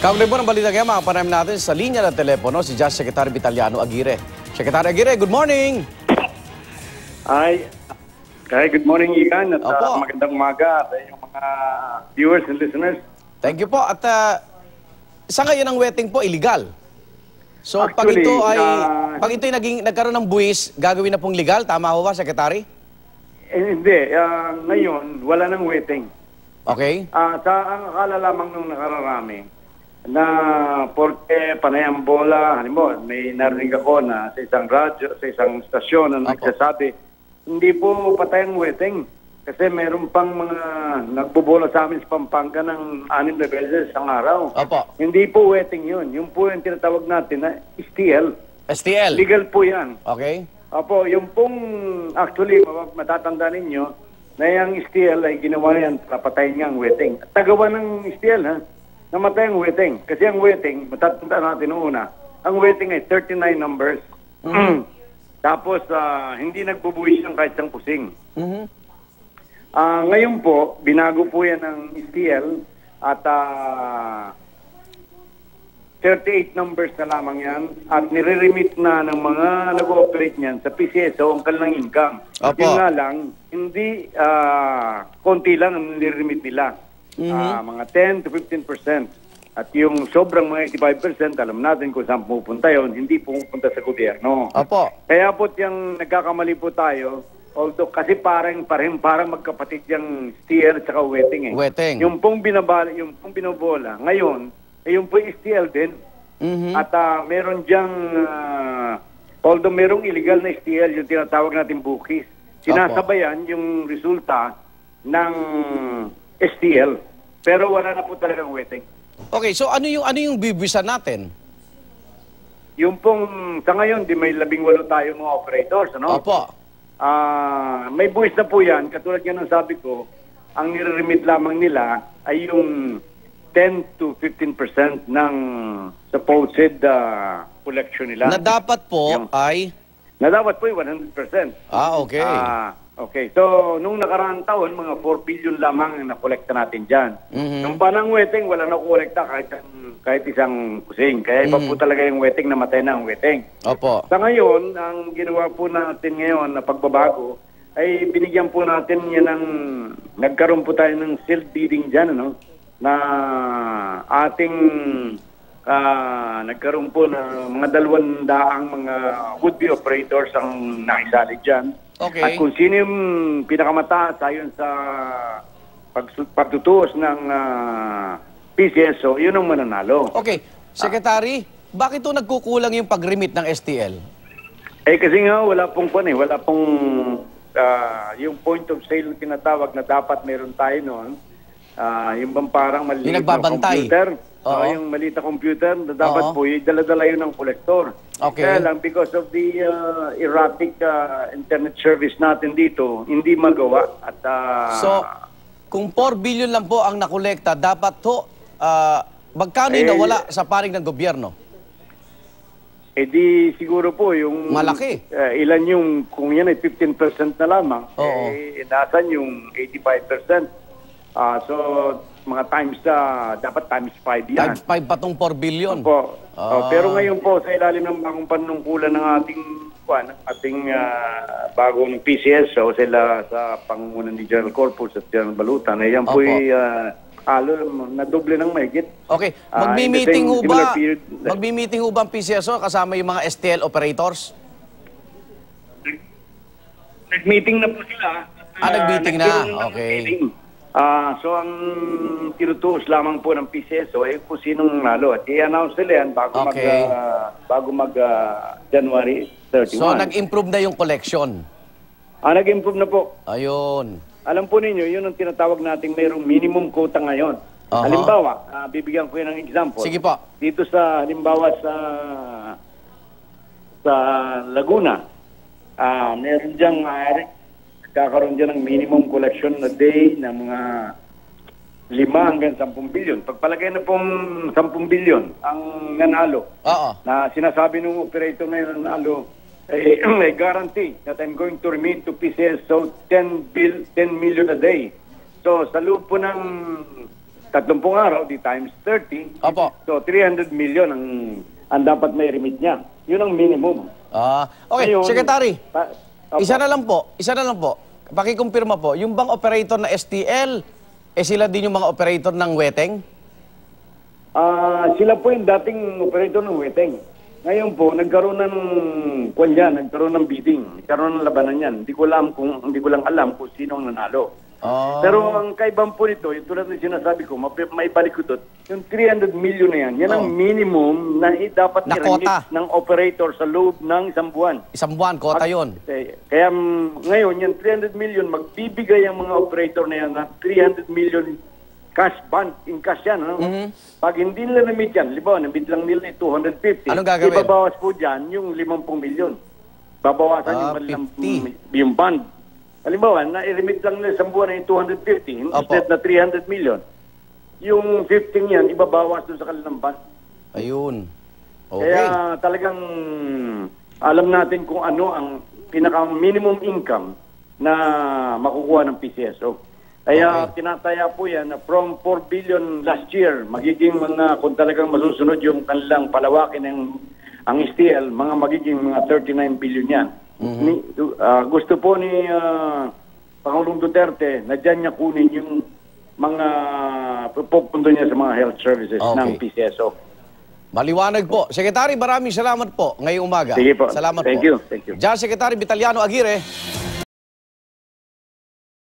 Kaugnay po ng balita kaya mga panayam natin sa linya ng telepono si Just Secretary Vitaliano Aguirre. Secretary Aguirre, good morning! Good morning, Ian, at Opo. magandang umaga sa inyong mga viewers and listeners. Thank you po. At sa ngayon ang wetting po, illegal. So Actually, pag ito'y nagkaroon ng buwis, gagawin na pong legal? Tama ho ba, Secretary? Hindi. Ngayon, wala nang waiting. Okay. Ang akala lamang nung nakararami na porke panayang bola, halimbawa, may narinig ako na sa isang radyo, sa isang stasyon na nagsasabi, hindi po patay ang waiting. Kasi meron pang mga nagbobola sa amin sa Pampanga ng 6 na beses isang araw. Opo. Hindi po waiting yun. Yung po yung tinatawag natin na STL. STL. Legal po yan. Okay. Opo, yung pong actually matatanda ninyo na yung STL ay ginawa yan para patayin nga ang wetting. Tagawa ng STL ha, namatay ang wetting. Kasi ang wetting, matatanda natin noong una, ang wetting ay 39 numbers. Tapos hindi nagbubuwis ng kahit isang pusing. Ngayon po, binago po yan ng STL at 38 numbers na lamang yan at nire-remit na ng mga nag-ooperate niyan sa PCSO ang kanilang income. Opo. Yun nga lang, hindi konti lang ang nire-remit nila. Mga 10 to 15%. At yung sobrang mga 85%, alam natin kung saan pupunta yun, hindi pupunta sa gobyerno. Opo. Kaya po yung nagkakamali po tayo, although kasi parang magkapatid yung STL at saka wetting eh. Wetting. Yung pong binobola, ngayon, yung po STL din. At meron diyang, although merong illegal na STL, yung tinatawag natin bookies, sinasabayan yung resulta ng STL. Pero wala na po talagang wetting. Okay, so ano yung bibisan natin? Yung pong, sa ngayon, di may 18 tayo mga operators, ano? Opo. May buwis na po yan. Katulad yan ng sabi ko, ang nire-remit lamang nila ay yung 10 to 15% ng supposed collection nila. Na dapat po Na dapat po yung 100%. Okay. Okay. So, nung nakaraang taon, mga 4 billion lamang ang nakolekta natin dyan. Nung panang wetting, wala na kolekta kahit isang kusing. Kaya iba po talaga yung wetting, namatay na ang wetting. Opo. Sa ngayon, ang ginawa po natin ngayon na pagbabago, ay binigyan po natin yan ng, nagkaroon po tayo ng self-bidding dyan, ano? Na ating nagkaroon po na mga 200 mga would-be operators ang nakisali dyan. Okay. At kung sino yung pinakamataas ayon sa pagtutuos ng PCSO, yun ang mananalo. Okay. Secretary, bakit ito nagkukulang yung pag-remit ng STL? Kasi nga wala pong yung point of sale na tinatawag na dapat meron tayo noon. Yung bang parang maliit na computer. Yung maliit na computer na dapat po yung dala-dala yun ng kolektor. Okay. Kaya lang because of the erratic internet service natin dito, hindi magawa. At so, kung 4 billion lang po ang nakolekta, dapat to magkano yung nawala sa panig ng gobyerno? Di siguro po yung malaki. Ilan yung, kung yan ay 15% na lamang, nasan yung 85%. So, mga times, dapat times 5 yan. Times 5 pa tong 4 billion. Opo. Pero ngayon po, sa ilalim ng bagong panungkulan ng ating bagong PCSO, sila sa pangunan ni General Corpus at General Balutan, yan po nadoble ng mahigit. Okay. Magmi-meeting ho ba ang PCSO kasama yung mga STL operators? Nag-meeting na po sila. Nag-meeting na. Okay. So, ang tinutuos lamang po ng PCSO ay kung sinong nalo. At i-announce nila yan bago mag-January 31. So, nag-improve na yung collection? Nag-improve na po. Ayun. Alam po ninyo, yun ang tinatawag nating mayroong minimum quota ngayon. Halimbawa, bibigyan ko yun ng example. Sige po. Dito sa, halimbawa sa Laguna, meron diyang kakaroon dyan ng minimum collection na day na mga 5 hanggang 10 billion. Pagpalagay na pong 10 billion ang nanalo, na sinasabi ng operator na yung nanalo, I guarantee that I'm going to remit to PCSO 10 million a day. So, sa loob po ng 30 araw, di times 30. Opo. So, 300 million ang dapat may remit niya. Yun ang minimum. Okay, Ngayon, Secretary. opo. Isa na lang po. Pakikumpirma po, yung bang operator na STL, sila din yung mga operator ng Weteng? Sila po yung dating operator ng Weteng. Ngayon po, nagkaroon ng bidding, nagkaroon ng labanan yan. Hindi ko lang alam kung sino ang nanalo. Pero ang kaibang po nito, yung tulad ng sinasabi ko, may balik ko doon, yung 300 million na yan ang minimum na dapat Na i-remit quota. ng operator sa loob ng isang buwan. Isang buwan, kota yun. Kaya ngayon, yung 300 million, magbibigay ang mga operator na yan ng 300 million cash bond, in cash yan. Ano? Pag hindi nila na-meet yan, libaw, na-meet lang nila yung 250, Anong gagawin? ibabawas po dyan yung 50 million. Babawasan yung 50. yung bond. Halimbawa, na-remit lang nila sa buwan yung 250 instead na 300 million. Yung 15 yan, ibabawas doon sa kanilang bond. Ayun. Okay. Kaya talagang alam natin kung ano ang pinaka-minimum income na makukuha ng PCSO. Kaya tinataya po yan na from 4 billion last year, magiging kung talagang masusunod yung kanilang palawakin ang STL, magiging mga 39 billion yan. Gusto po ni Pangulong Duterte na dyan niya kunin yung mga pupunto niya sa mga health services ng PCSO. Maliwanag po. Secretary, maraming salamat po ngayong umaga. Sige po. Salamat Thank po. you. Thank you. Diyan, Secretary Vitaliano Aguirre.